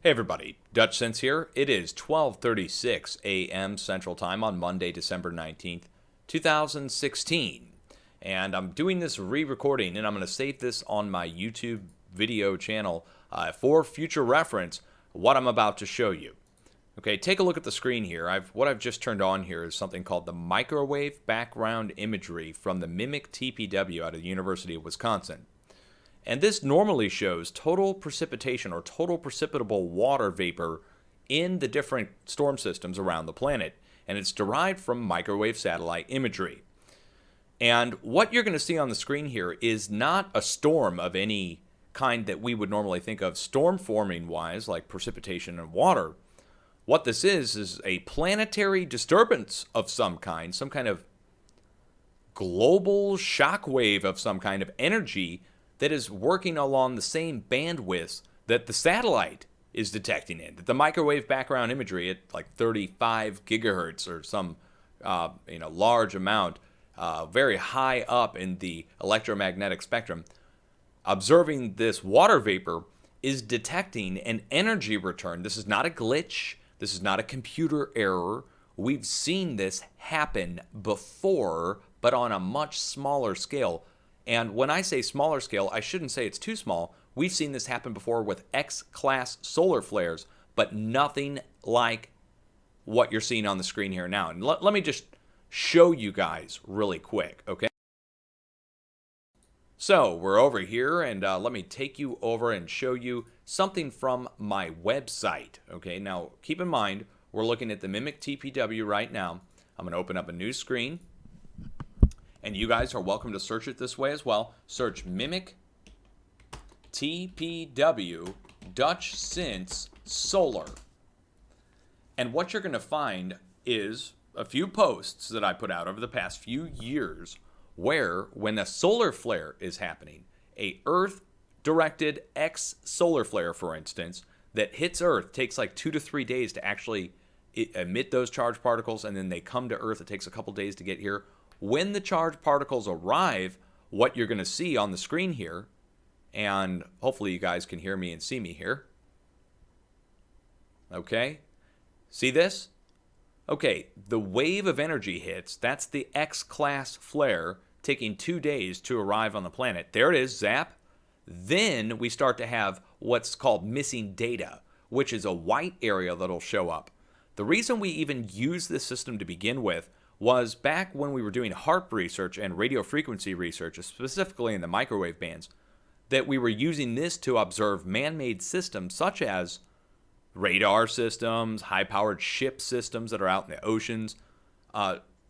Hey everybody, Dutch Sense here. It is 12:36 a.m. Central Time on Monday, December 19th, 2016. And I'm doing this re-recording, and I'm going to save this on my YouTube video channel for future reference, what I'm about to show you. Okay, take a look at the screen here. What I've just turned on here is something called the microwave background imagery from the MIMIC TPW out of the University of Wisconsin. And this normally shows total precipitation or total precipitable water vapor in the different storm systems around the planet. And it's derived from microwave satellite imagery. And what you're going to see on the screen here is not a storm of any kind that we would normally think of storm forming wise, like precipitation and water. What this is a planetary disturbance of some kind of global shockwave of some kind of energy that is working along the same bandwidths that the satellite is detecting in. That the microwave background imagery at like 35 gigahertz or some large amount, very high up in the electromagnetic spectrum, observing this water vapor is detecting an energy return. This is not a glitch. This is not a computer error. We've seen this happen before, but on a much smaller scale. And when I say smaller scale, I shouldn't say it's too small. We've seen this happen before with X-class solar flares, but nothing like what you're seeing on the screen here now. And let me just show you guys really quick, okay? So we're over here, and let me take you over and show you something from my website, okay? Now, keep in mind, we're looking at the MIMIC TPW right now. I'm going to open up a new screen. And you guys are welcome to search it this way as well. Search MIMIC TPW Dutch Sense Solar. And what you're going to find is a few posts that I put out over the past few years where when a solar flare is happening, a Earth-directed X solar flare, for instance, that hits Earth takes like 2 to 3 days to actually emit those charged particles, and then they come to Earth. It takes a couple days to get here. When the charged particles arrive, what you're going to see on the screen here, and hopefully you guys can hear me and see me here. Okay, see this? Okay, the wave of energy hits. That's the X-class flare taking 2 days to arrive on the planet. There it is, zap. Then we start to have what's called missing data, which is a white area that'll show up. The reason we even use this system to begin with was back when we were doing HAARP research and radio frequency research, specifically in the microwave bands, that we were using this to observe man-made systems such as radar systems, high-powered ship systems that are out in the oceans,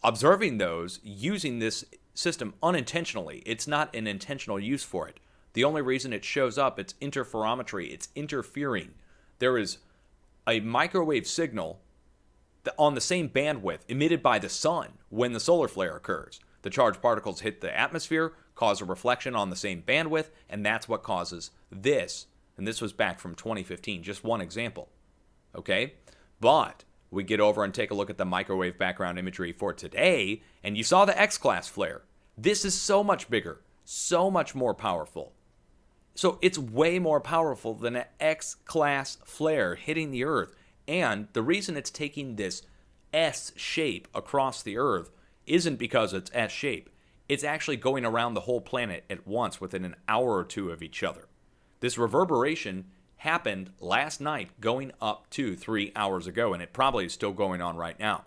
observing those using this system unintentionally. It's not an intentional use for it. The only reason it shows up, it's interferometry, it's interfering. There is a microwave signal on the same bandwidth emitted by the sun when the solar flare occurs. The charged particles hit the atmosphere, cause a reflection on the same bandwidth, and that's what causes this. And this was back from 2015, just one example. Okay? But we get over and take a look at the microwave background imagery for today, and you saw the X-class flare. This is so much bigger, so much more powerful. So it's way more powerful than an X-class flare hitting the Earth. And the reason it's taking this S shape across the Earth isn't because it's S shape. It's actually going around the whole planet at once within an hour or two of each other. This reverberation happened last night going up to 3 hours ago, and it probably is still going on right now.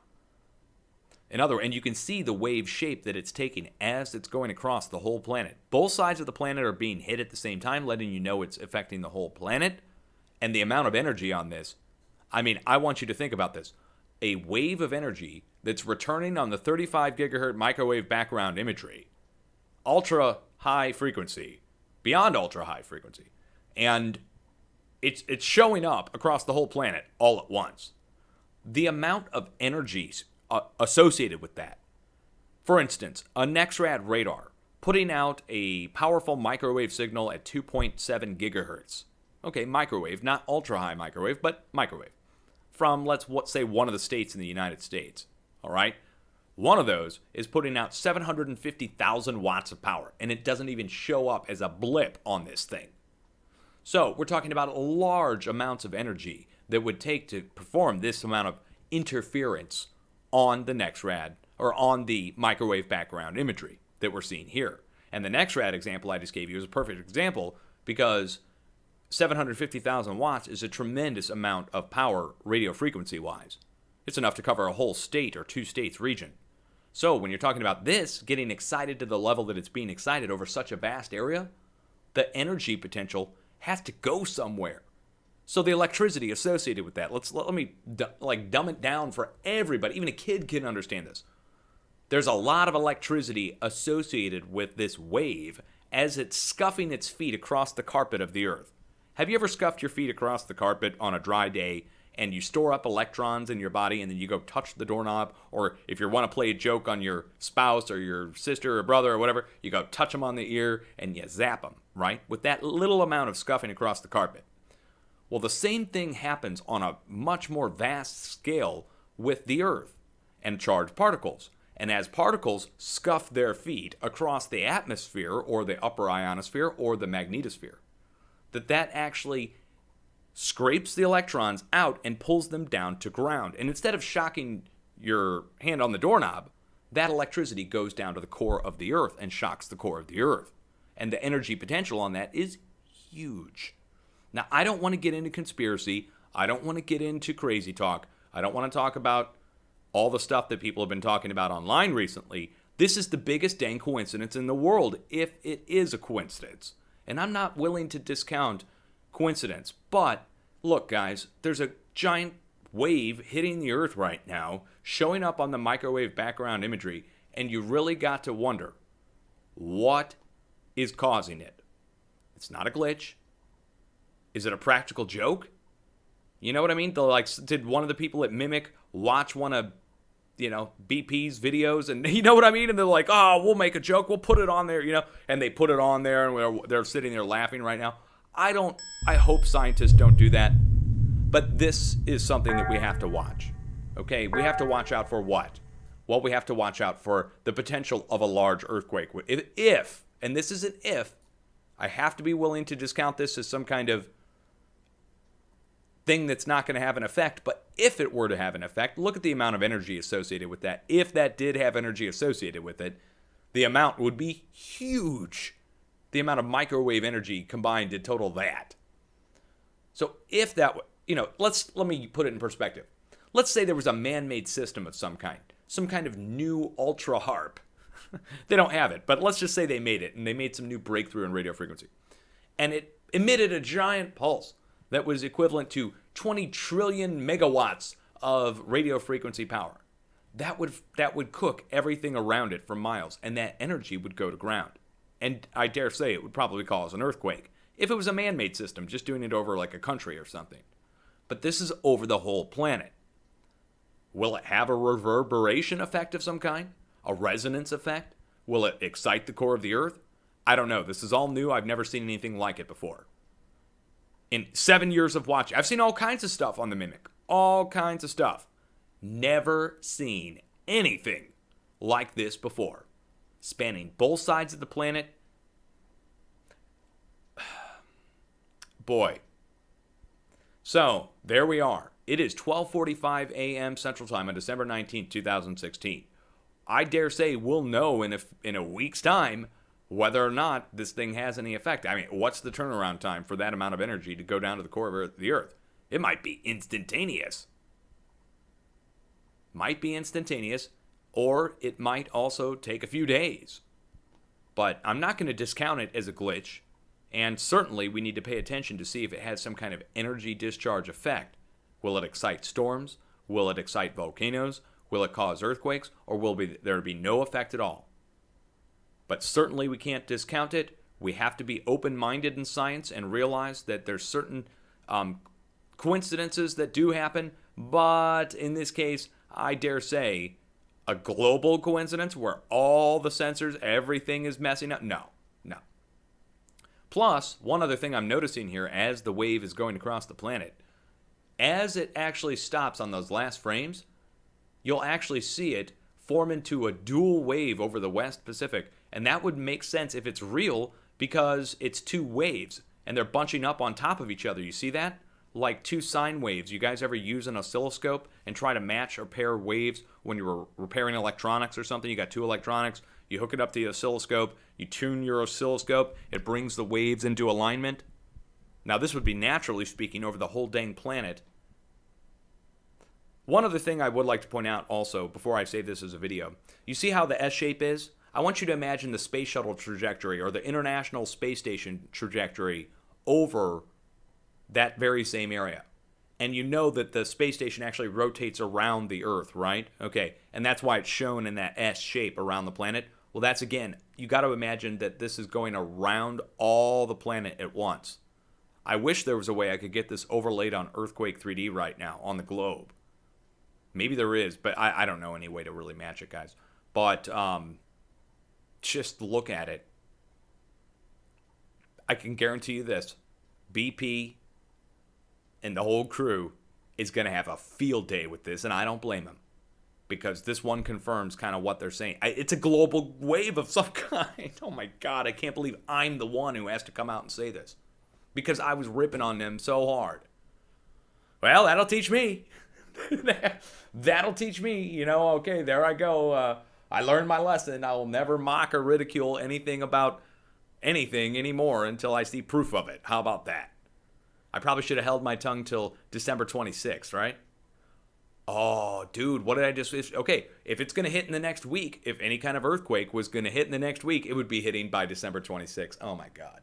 And you can see the wave shape that it's taking as it's going across the whole planet. Both sides of the planet are being hit at the same time, letting you know it's affecting the whole planet. And the amount of energy on this, I mean, I want you to think about this. A wave of energy that's returning on the 35 gigahertz microwave background imagery, ultra high frequency, beyond ultra high frequency, and it's showing up across the whole planet all at once. The amount of energy associated with that. For instance, a NEXRAD radar putting out a powerful microwave signal at 2.7 gigahertz. Okay, microwave, not ultra high microwave, but microwave. From, let's say, one of the states in the United States, all right? One of those is putting out 750,000 watts of power, and it doesn't even show up as a blip on this thing. So we're talking about large amounts of energy that would take to perform this amount of interference on the NEXRAD or on the microwave background imagery that we're seeing here. And the NEXRAD example I just gave you is a perfect example because 750,000 watts is a tremendous amount of power radio frequency wise. It's enough to cover a whole state or two states region. So when you're talking about this getting excited to the level that it's being excited over such a vast area, the energy potential has to go somewhere. So the electricity associated with that, let me dumb it down for everybody. Even a kid can understand this. There's a lot of electricity associated with this wave as it's scuffing its feet across the carpet of the earth. Have you ever scuffed your feet across the carpet on a dry day and you store up electrons in your body and then you go touch the doorknob? Or if you want to play a joke on your spouse or your sister or brother or whatever, you go touch them on the ear and you zap them, right? With that little amount of scuffing across the carpet. Well, the same thing happens on a much more vast scale with the earth and charged particles. And as particles scuff their feet across the atmosphere or the upper ionosphere or the magnetosphere, that actually scrapes the electrons out and pulls them down to ground. And instead of shocking your hand on the doorknob, that electricity goes down to the core of the earth and shocks the core of the earth. And the energy potential on that is huge. Now, I don't want to get into conspiracy. I don't want to get into crazy talk. I don't want to talk about all the stuff that people have been talking about online recently. This is the biggest dang coincidence in the world, if it is a coincidence. And I'm not willing to discount coincidence. But look, guys, there's a giant wave hitting the earth right now, showing up on the microwave background imagery, and you really got to wonder, what is causing it? It's not a glitch. Is it a practical joke? You know what I mean? Did one of the people at Mimic watch one of, BP's videos, and you know what I mean? And they're like, oh, we'll make a joke, we'll put it on there, and they put it on there, and they're sitting there laughing right now. I hope scientists don't do that, but this is something that we have to watch. Okay, we have to watch out for what? Well, we have to watch out for the potential of a large earthquake. If, and this is an if, I have to be willing to discount this as some kind of thing that's not going to have an effect, but if it were to have an effect, look at the amount of energy associated with that. If that did have energy associated with it, the amount would be huge. The amount of microwave energy combined to total that. So if that, let me put it in perspective. Let's say there was a man-made system of some kind of new ultra harp. They don't have it, but let's just say they made it, and they made some new breakthrough in radio frequency. And it emitted a giant pulse that was equivalent to 20 trillion megawatts of radio frequency power. That would cook everything around it for miles, and that energy would go to ground. And I dare say it would probably cause an earthquake if it was a man-made system, just doing it over like a country or something. But this is over the whole planet. Will it have a reverberation effect of some kind? A resonance effect? Will it excite the core of the earth? I don't know. This is all new. I've never seen anything like it before. In 7 years of watching, I've seen all kinds of stuff on the Mimic. All kinds of stuff. Never seen anything like this before. Spanning both sides of the planet. Boy. So, there we are. It is 12:45 a.m. Central Time on December 19th, 2016. I dare say we'll know in a week's time whether or not this thing has any effect. I mean, what's the turnaround time for that amount of energy to go down to the core of the earth? It might be instantaneous. Or it might also take a few days. But I'm not going to discount it as a glitch, and certainly we need to pay attention to see if it has some kind of energy discharge effect. Will it excite storms? Will it excite volcanoes? Will it cause earthquakes? Or will there be no effect at all? But certainly we can't discount it. We have to be open-minded in science and realize that there's certain coincidences that do happen. But in this case, I dare say, a global coincidence where all the sensors, everything is messing up? No. Plus, one other thing I'm noticing here as the wave is going across the planet, as it actually stops on those last frames, you'll actually see it form into a dual wave over the West Pacific. And that would make sense if it's real because it's two waves. and they're bunching up on top of each other. You see that? Like two sine waves. You guys ever use an oscilloscope and try to match or pair waves when you're repairing electronics or something? You got two electronics, you hook it up to the oscilloscope, you tune your oscilloscope, it brings the waves into alignment. Now this would be naturally speaking over the whole dang planet. One other thing I would like to point out also before I save this as a video. You see how the S shape is? I want you to imagine the space shuttle trajectory or the International Space Station trajectory over that very same area. And you know that the space station actually rotates around the Earth, right? Okay, and that's why it's shown in that S shape around the planet. Well, that's again, you got to imagine that this is going around all the planet at once. I wish there was a way I could get this overlaid on Earthquake 3D right now on the globe. Maybe there is, but I don't know any way to really match it, guys. But just look at it. I can guarantee you this. BP and the whole crew is going to have a field day with this, and I don't blame them. Because this one confirms kind of what they're saying. It's a global wave of some kind. Oh my God, I can't believe I'm the one who has to come out and say this. Because I was ripping on them so hard. Well, that'll teach me. That'll teach me, you know, okay, there I go. I learned my lesson. I will never mock or ridicule anything about anything anymore until I see proof of it. How about that? I probably should have held my tongue till December 26th, right? Oh, dude, what did I just... Okay, if it's going to hit in the next week, if any kind of earthquake was going to hit in the next week, it would be hitting by December 26th. Oh, my God.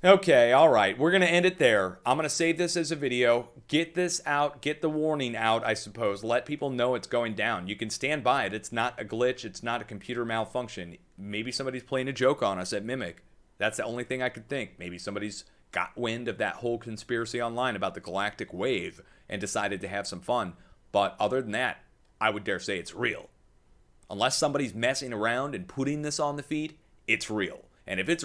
Okay, all right. We're going to end it there. I'm going to save this as a video. Get this out. Get the warning out, I suppose. Let people know it's going down. You can stand by it. It's not a glitch. It's not a computer malfunction. Maybe somebody's playing a joke on us at Mimic. That's the only thing I could think. Maybe somebody's got wind of that whole conspiracy online about the galactic wave and decided to have some fun. But other than that, I would dare say it's real. Unless somebody's messing around and putting this on the feed, it's real. And if it's real,